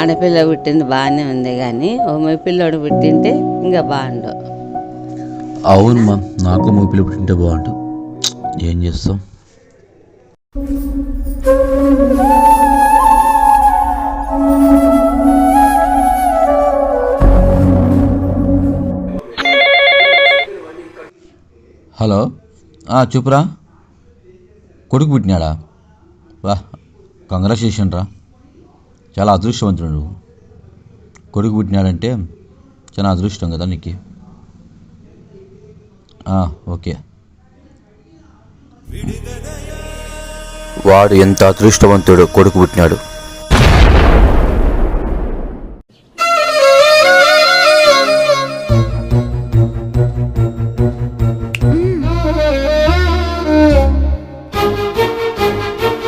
ఆడపిల్ల పుట్టింది బాగానే ఉంది, కానీ ఓ మగ పిల్లోడు పుట్టింటే ఇంకా బాగుండు. అవును మా, నాకు మూపిలు పుట్టింటే బాగుంటు. ఏం చేస్తాం. హలో, చెప్పురా. కొడుకు పుట్టినాడా? వా, కంగ్రాచులేషన్ రా, చాలా అదృష్టవంతుడు నువ్వు. కొడుకు పుట్టినాడంటే చాలా అదృష్టం కదా నీకు. ఓకే. వాడు ఎంత అదృష్టవంతుడు, కొడుకు పుట్టినాడు.